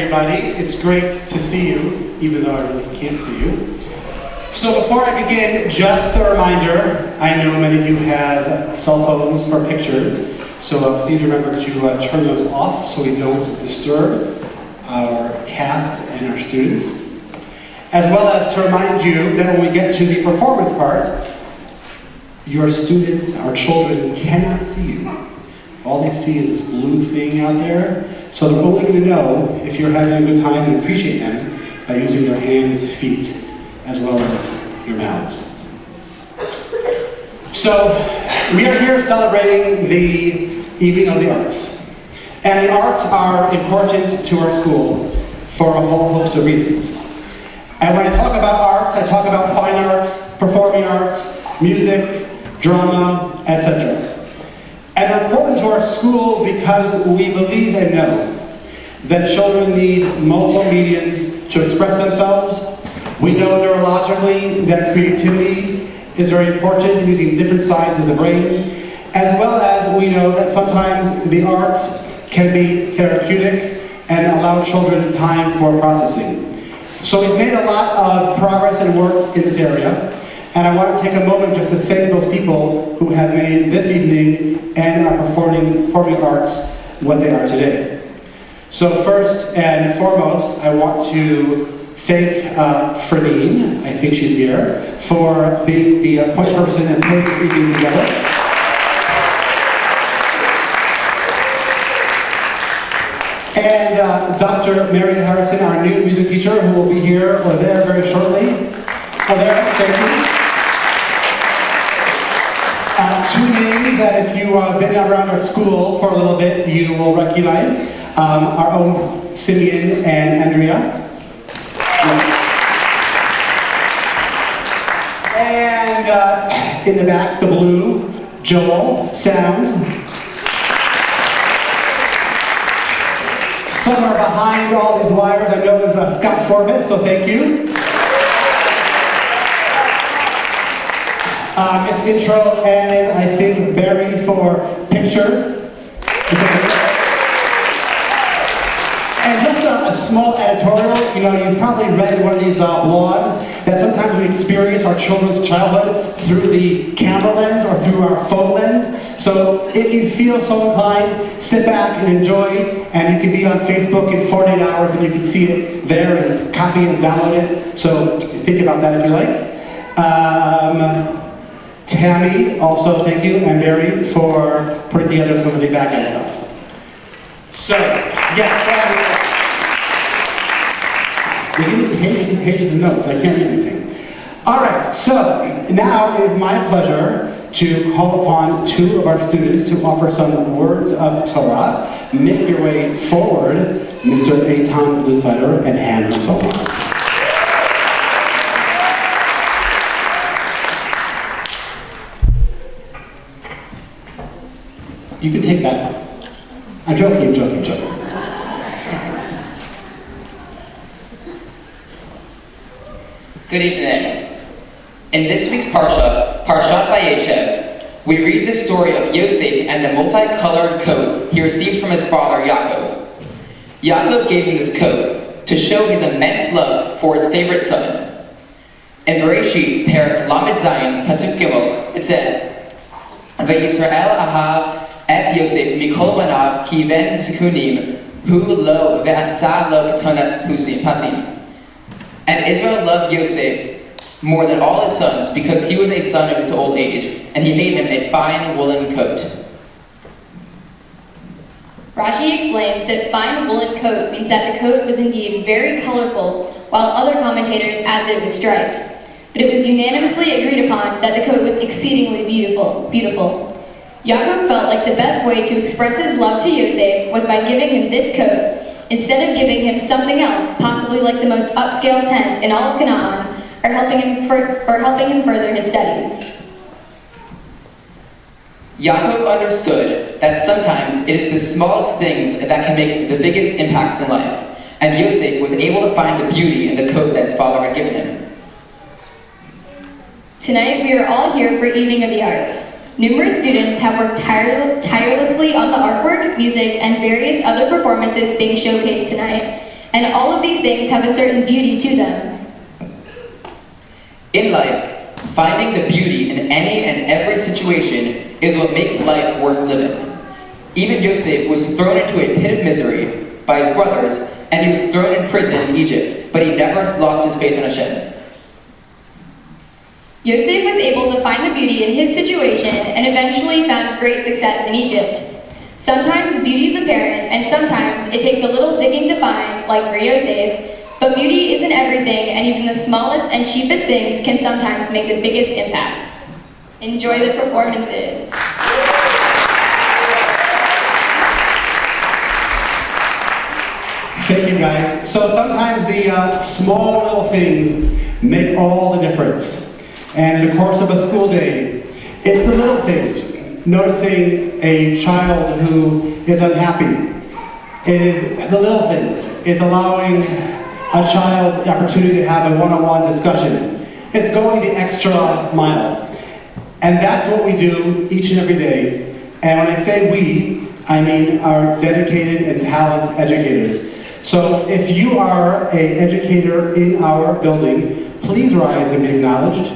everybody. It's great to see you, even though I really can't see you. So before I begin, just a reminder, I know many of you have cell phones for pictures, so please remember to turn those off so we don't disturb our cast and our students. As well as to remind you that when we get to the performance part, your students, our children, cannot see you. All they see is this blue thing out there, so they're only going to know if you're having a good time and appreciate them by using their hands, feet, as well as your mouths. So, we are here celebrating the Evening of the Arts. And the arts are important to our school for a whole host of reasons. And when I talk about arts, I talk about fine arts, performing arts, music, drama, etc. And they're important to our school because we believe and know that children need multiple mediums to express themselves. We know neurologically that creativity is very important in using different sides of the brain, as well as we know that sometimes the arts can be therapeutic and allow children time for processing. So we've made a lot of progress and work in this area. And I want to take a moment just to thank those people who have made this evening and our performing arts what they are today. So first and foremost, I want to thank Fernine, I think she's here, for being the point person and putting this evening together. And Dr. Marion Harrison, our new music teacher, who will be here or there very shortly. Thank you. Two names that if you have been around our school for a little bit, you will recognize. Our own Simeon and Andrea. And in the back, the blue, Joel, sound. Somewhere behind all these wires, I know there's Scott Forbes, so thank you. Miss Intro, and I think Barry for pictures. And just a small editorial, you've probably read one of these blogs that sometimes we experience our children's childhood through the camera lens or through our phone lens. So if you feel so inclined, sit back and enjoy, and you can be on Facebook in 48 hours and you can see it there and copy and download it. So think about that if you like. Tammy, also thank you, and Mary for putting together some of the back end stuff. So, yes, we need pages and pages of notes, I can't read anything. All right, so now it is my pleasure to call upon two of our students to offer some words of Torah. Make your way forward, Mr. Eitan Lusider and Hannah Solomon. You can take that. I'm joking. Good evening. In this week's Parshat Vayeshev, we read the story of Yosef and the multicolored coat he received from his father Yaakov. Yaakov gave him this coat to show his immense love for his favorite son. In Bereshit, Perek Lamed Zayin, Pasuk Gimel, it says, Vayisrael ahav et Yosef mikol banav ki ben sikunim hu lo ve'asa lo ketonat pasim. And Israel loved Yosef more than all his sons because he was a son of his old age, and he made him a fine woolen coat. Rashi explains that fine woolen coat means that the coat was indeed very colorful, while other commentators add that it was striped. But it was unanimously agreed upon that the coat was exceedingly beautiful. Yaakov felt like the best way to express his love to Yosef was by giving him this coat, instead of giving him something else, possibly like the most upscale tent in all of Canaan, or helping him further his studies. Yaakov understood that sometimes it is the smallest things that can make the biggest impacts in life, and Yosef was able to find the beauty in the coat that his father had given him. Tonight we are all here for Evening of the Arts. Numerous students have worked tirelessly on the artwork, music, and various other performances being showcased tonight, and all of these things have a certain beauty to them. In life, finding the beauty in any and every situation is what makes life worth living. Even Yosef was thrown into a pit of misery by his brothers, and he was thrown in prison in Egypt, but he never lost his faith in Hashem. Yosef was able to find the beauty in his situation and eventually found great success in Egypt. Sometimes beauty is apparent, and sometimes it takes a little digging to find, like for Yosef, but beauty isn't everything, and even the smallest and cheapest things can sometimes make the biggest impact. Enjoy the performances. Thank you, guys. So sometimes the small little things make all the difference. And in the course of a school day, it's the little things. Noticing a child who is unhappy. It is the little things. It's allowing a child the opportunity to have a one-on-one discussion. It's going the extra mile. And that's what we do each and every day. And when I say we, I mean our dedicated and talented educators. So if you are an educator in our building, please rise and be acknowledged.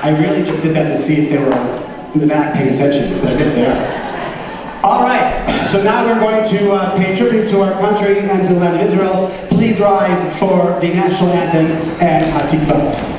I really just did that to see if they were in the back paying attention, but I guess they are. All right, so now we're going to pay tribute to our country and to the land of Israel. Please rise for the national anthem and Hatikvah.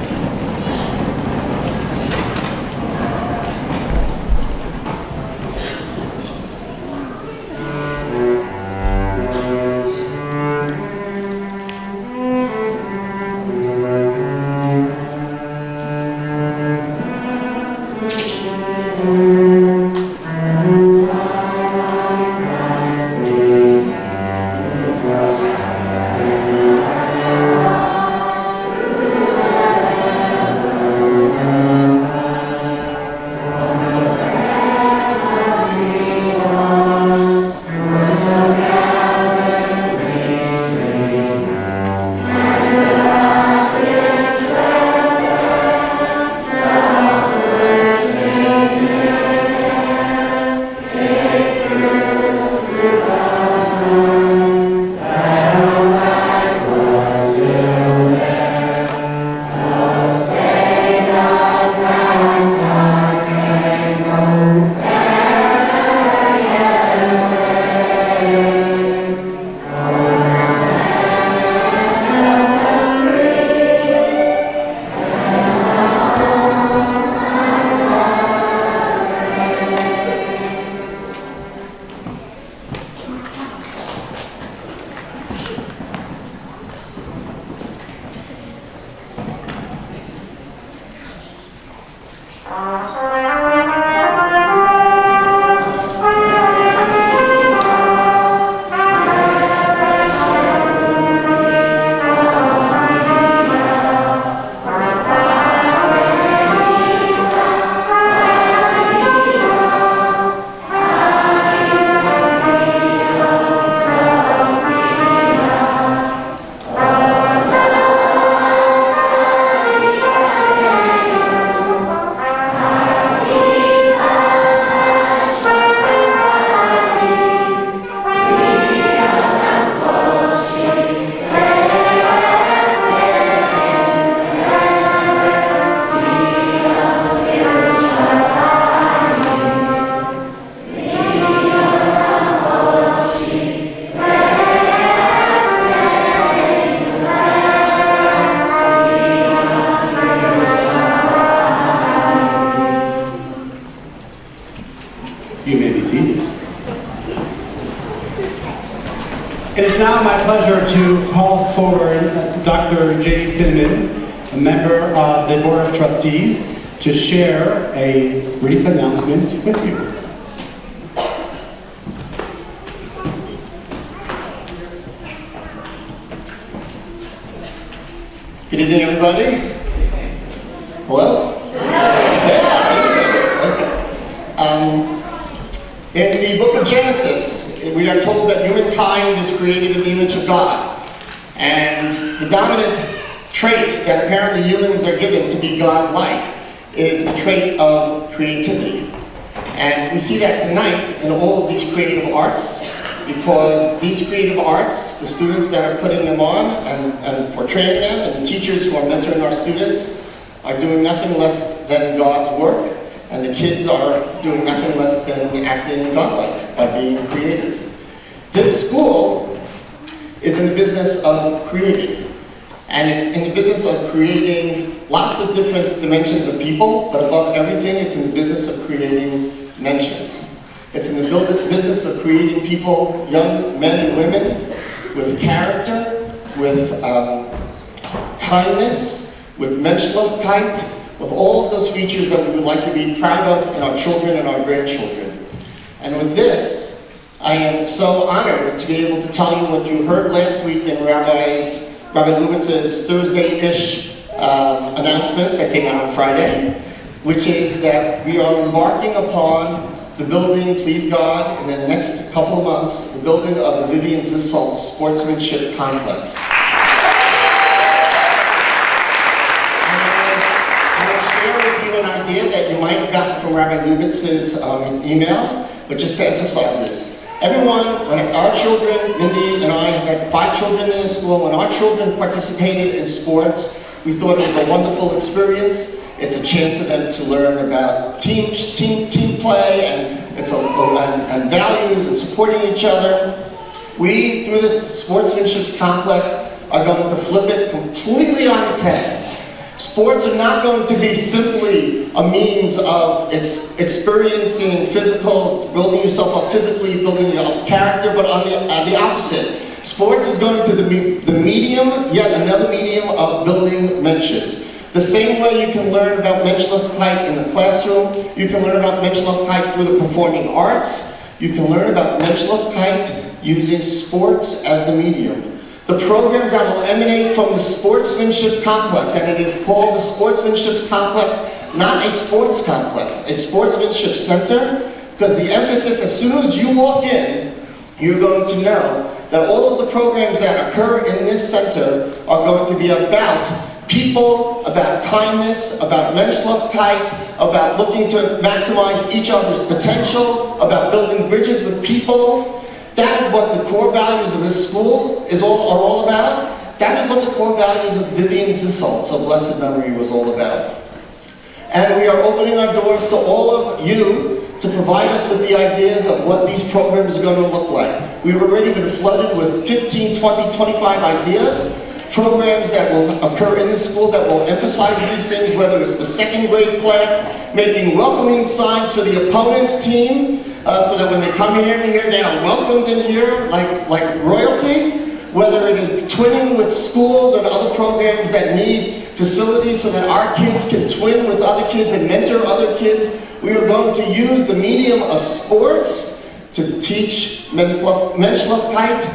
You may be seated. It is now my pleasure to call forward Dr. Jay Cinnamon, a member of the Board of Trustees, to share a brief announcement with you. Good evening, everybody. Hello? In the book of Genesis, we are told that humankind is created in the image of God. And the dominant trait that apparently humans are given to be God-like is the trait of creativity. And we see that tonight in all of these creative arts, because these creative arts, the students that are putting them on and portraying them, and the teachers who are mentoring our students, are doing nothing less than God's work, and the kids are doing nothing less than acting godlike by being creative. This school is in the business of creating. And it's in the business of creating lots of different dimensions of people, but above everything, it's in the business of creating mensches. It's in the business of creating people, young men and women, with character, with kindness, with Menschlichkeit, with all of those features that we would like to be proud of in our children and our grandchildren. And with this, I am so honored to be able to tell you what you heard last week in Rabbi Lubitz's Thursday-ish announcements that came out on Friday, which is that we are embarking upon the building, please God, in the next couple of months, the building of the Vivian Zisselt Sportsmanship Complex. I will share with you an idea that you might have gotten from Rabbi Lubitz's email, but just to emphasize this. Everyone, when our children, Mindy and I have had 5 children in the school, when our children participated in sports, we thought it was a wonderful experience. It's a chance for them to learn about team play and values and supporting each other. We, through this sportsmanship complex, are going to flip it completely on its head. Sports are not going to be simply a means of experiencing physical, building yourself up physically, building up character, but on the opposite. Sports is going to be the medium, yet another medium of building mensches. The same way you can learn about Menschlichkeit in the classroom, you can learn about Menschlichkeit through the performing arts, you can learn about Menschlichkeit using sports as the medium. The programs that will emanate from the Sportsmanship Complex, and it is called the Sportsmanship Complex, not a sports complex, a sportsmanship center, because the emphasis, as soon as you walk in, you're going to know that all of the programs that occur in this center are going to be about people, about kindness, about Menschlichkeit, about looking to maximize each other's potential, about building bridges with people. That is what the core values of this school are all about. That is what the core values of Vivian Zisselt, so blessed memory, was all about. And we are opening our doors to all of you to provide us with the ideas of what these programs are going to look like. We've already been flooded with 15, 20, 25 ideas, programs that will occur in the school that will emphasize these things, whether it's the 2nd grade class making welcoming signs for the opponent's team, so that when they come here and here, they are welcomed in here like royalty, whether it is twinning with schools or other programs that need facilities so that our kids can twin with other kids and mentor other kids. We are going to use the medium of sports to teach Menschlichkeit.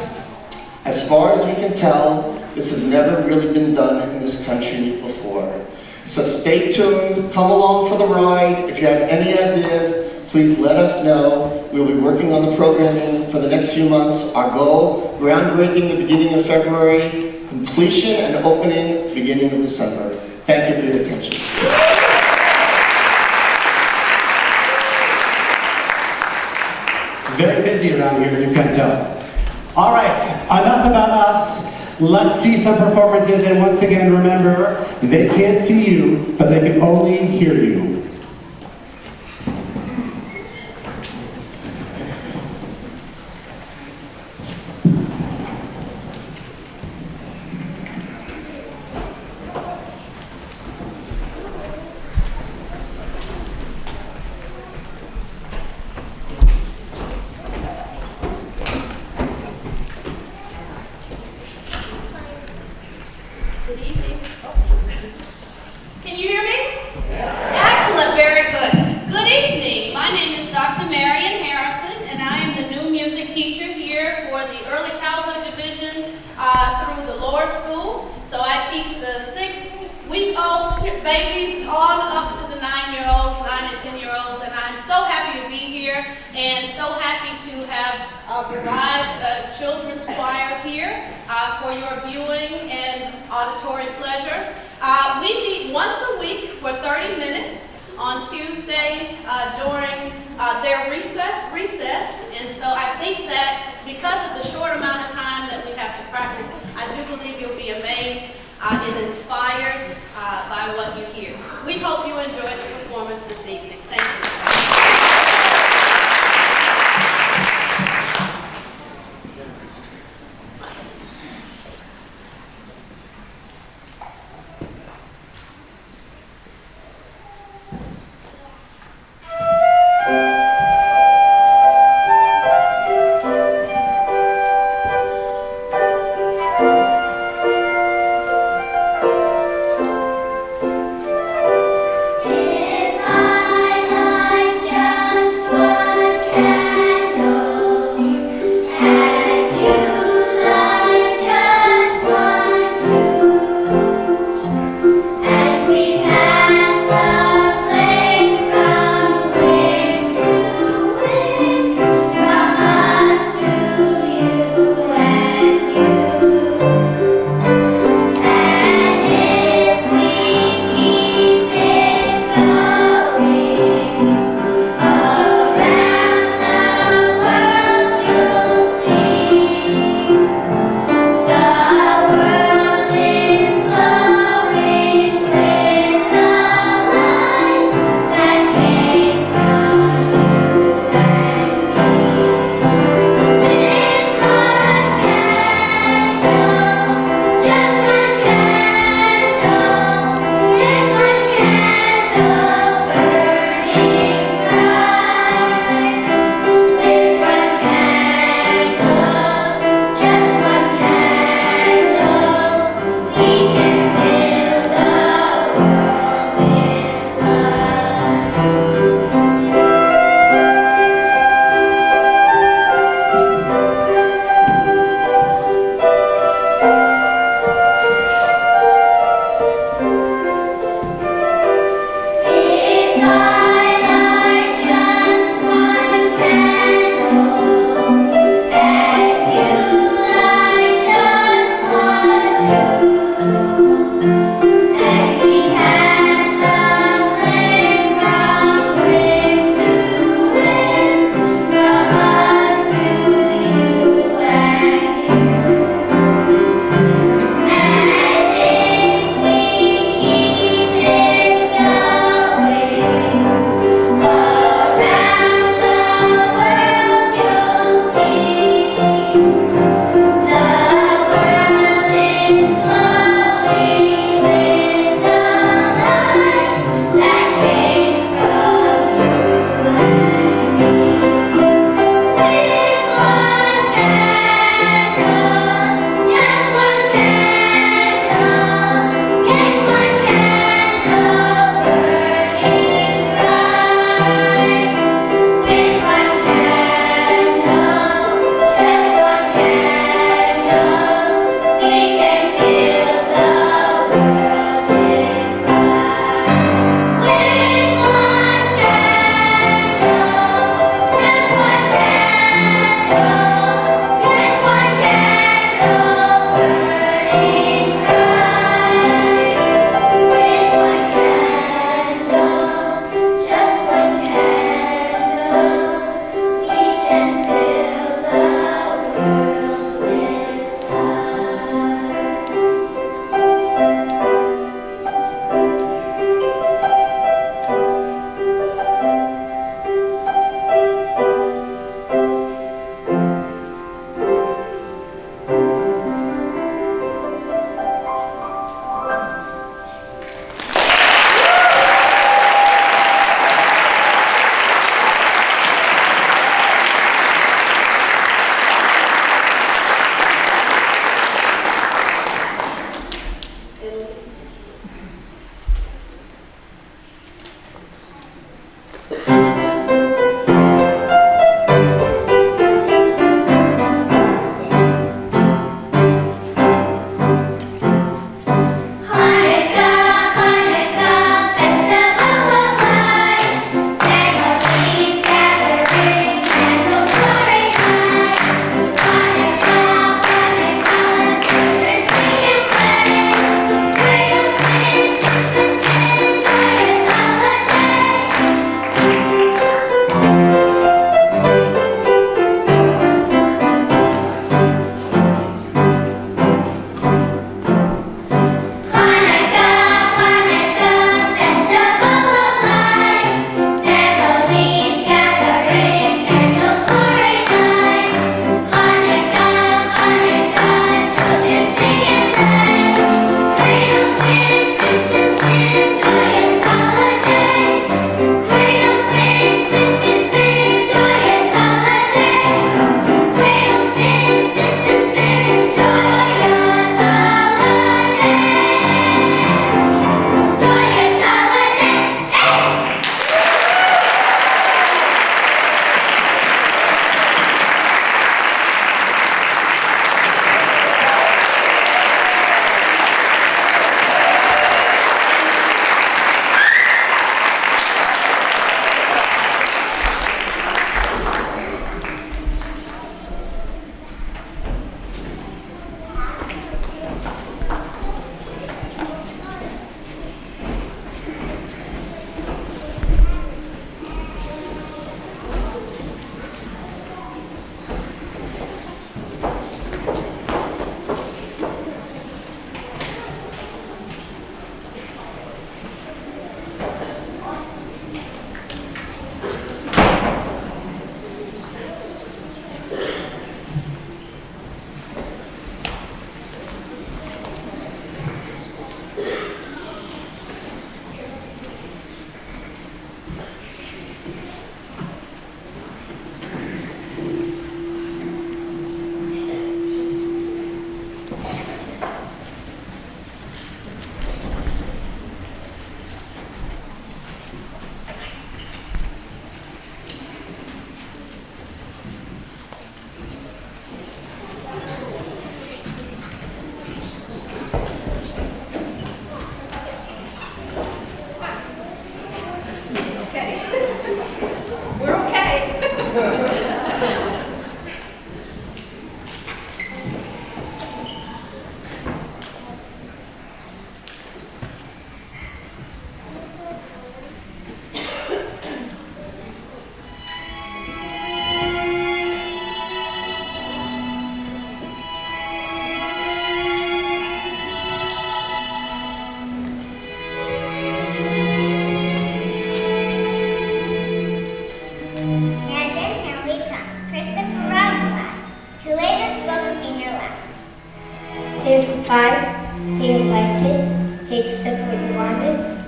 As far as we can tell, this has never really been done in this country before. So stay tuned, come along for the ride. If you have any ideas, please let us know. We'll be working on the programming for the next few months. Our goal, groundbreaking the beginning of February, completion and opening beginning of December. Thank you for your attention. It's very busy around here, if you can't tell. All right, enough about us. Let's see some performances, and once again, remember, they can't see you, but they can only hear you. Good evening. Can you hear me? Excellent, very good. Good evening. My name is Dr. Marion Harrison, and I am the new music teacher here for the Early Childhood Division through the lower school. So I teach the 6-week-old babies on up to the 9-year-olds, 9 and 10-year-olds, and I'm so happy to be here. here, and so happy to have revived a children's choir here for your viewing and auditory pleasure. We meet once a week for 30 minutes on Tuesdays during their recess, and so I think that because of the short amount of time that we have to practice, I do believe you'll be amazed and inspired by what you hear. We hope you enjoyed the performance this evening. Thank you. If I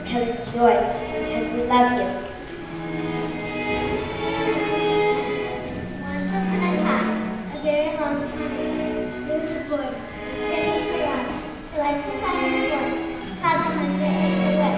because it's yours, because we love you. Once upon a time, a very long time ago, there was a boy living for us who liked to play in the world called the 100-Acre Wood.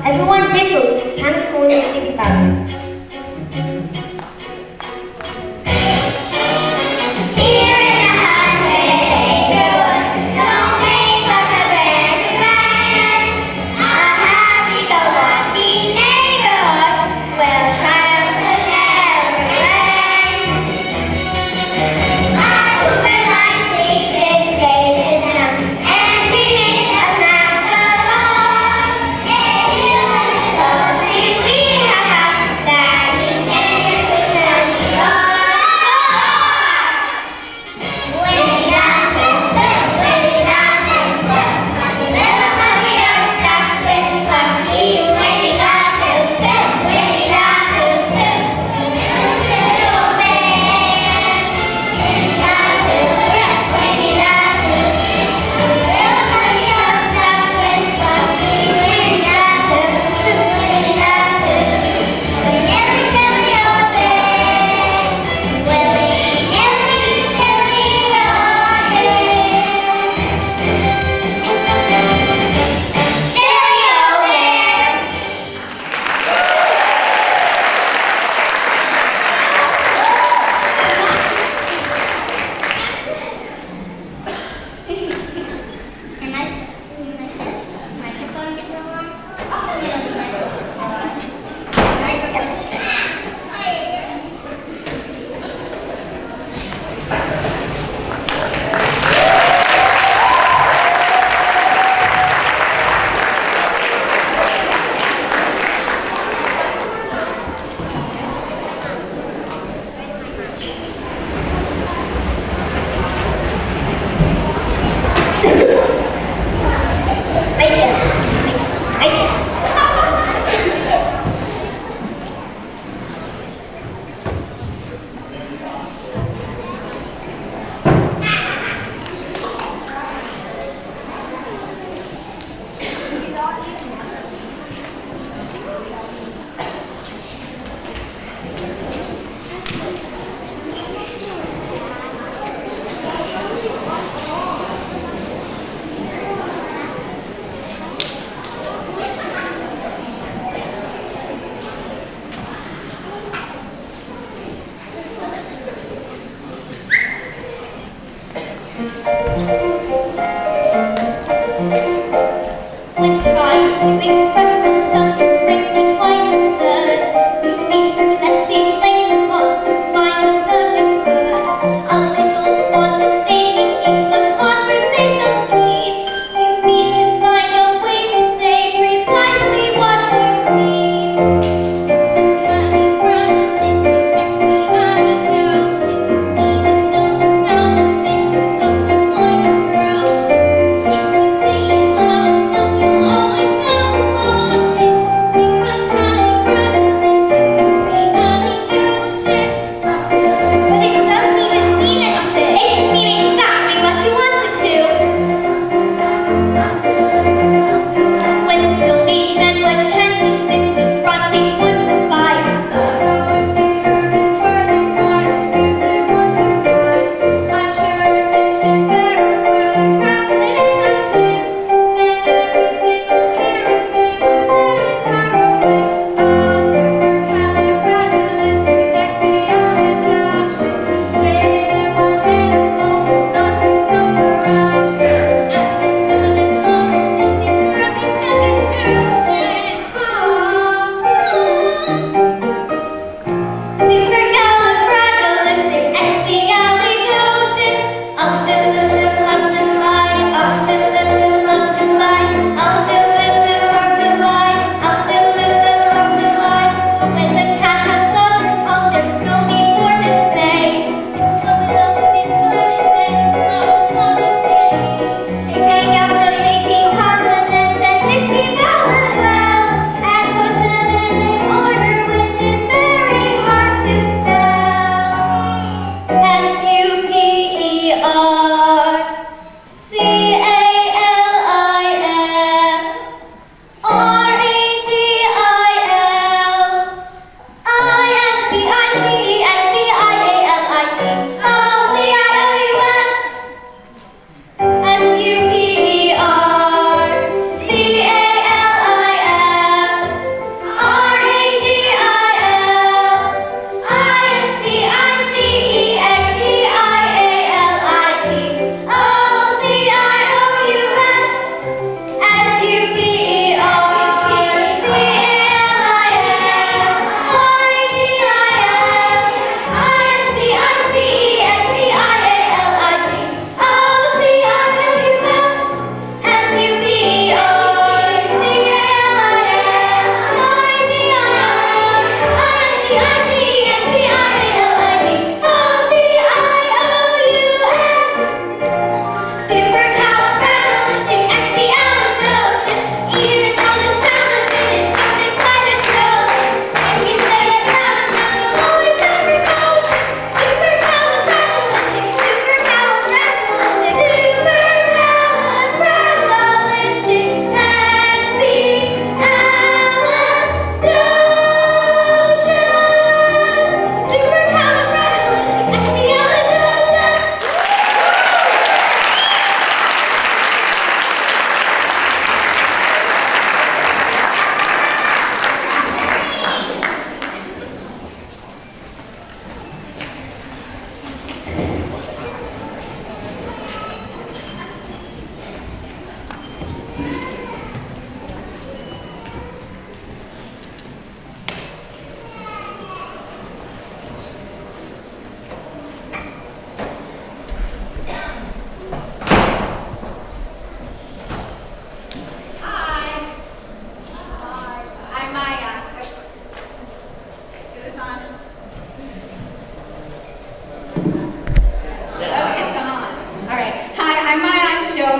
Everyone's different, which is kind of cool when you think about it. That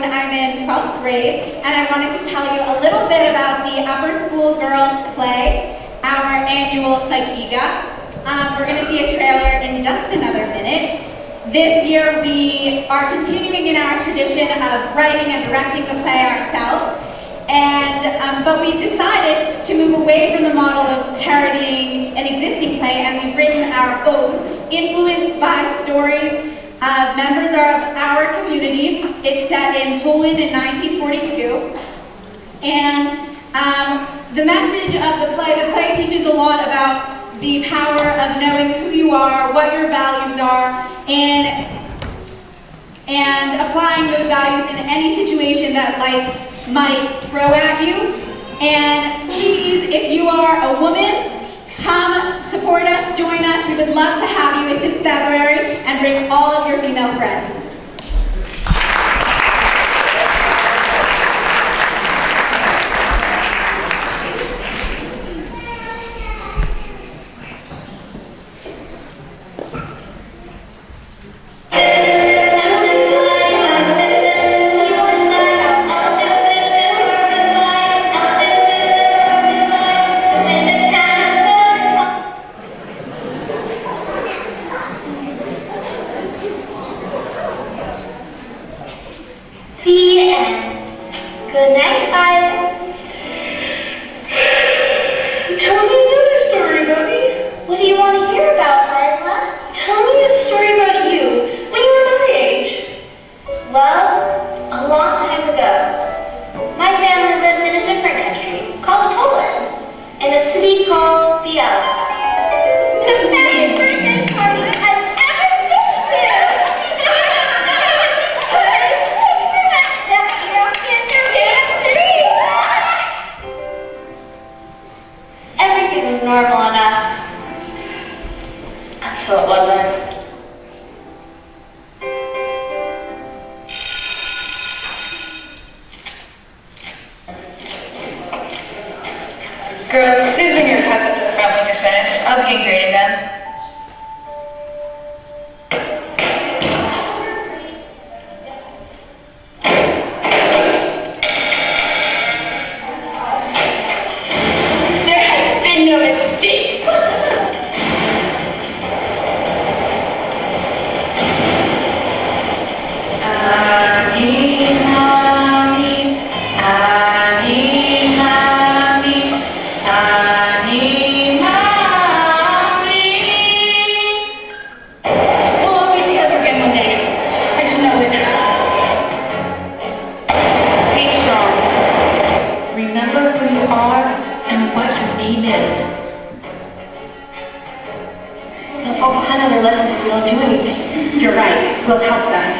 Joan. I'm in 12th grade, and I wanted to tell you a little bit about the Upper School Girls Play, our annual Pagiga. We're going to see a trailer in just another minute. This year we are continuing in our tradition of writing and directing the play ourselves, but we've decided to move away from the model of parodying an existing play, and we've written our own, influenced by stories of members of our community. It's set in Poland in 1942, and the message of the play teaches a lot about the power of knowing who you are, what your values are, and applying those values in any situation that life might throw at you. And please, if you are a woman, come support us, join us. We would love to have you. It's in February, and bring all of your female friends. The end. Good night, Violet. Tell me another story about me. What do you want to hear about, Viola? Tell me a story about you when you were my age. Well, a long time ago, my family lived in a different country called Poland, in a city called Białystok. The best birthday party I've ever been to! Everything was normal enough until it wasn't. Girls, please bring your requests up to the front when you're finished. I'll begin grading them. There has been no mistake. We'll all be together again one day. I just know it. Be strong. Remember who you are and what your name is. They'll fall behind on their lessons if we don't do anything. You're right. We'll help them.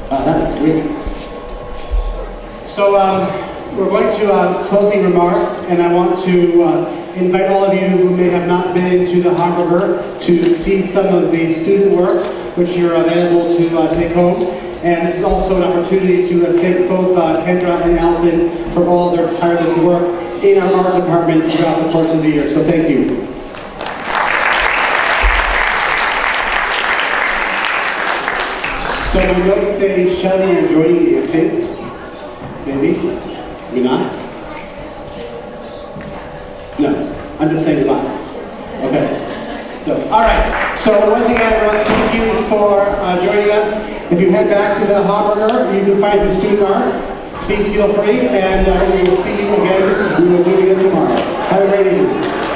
That was great. So we're going to closing remarks, and I want to invite all of you who may have not been to the Hamburger to see some of the student work which you're available to take home. And this is also an opportunity to thank both Kendra and Allison for all their tireless work in our art department throughout the course of the year. So thank you. So my notes say, Shelley, you're joining the event. Maybe? Maybe not? No. I'm just saying goodbye. Okay. So, all right. So once again, I want to thank you for joining us. If you head back to the Hamburger, you can find some student art. Please feel free, and we will see you again. We will do it again tomorrow. Have a great evening.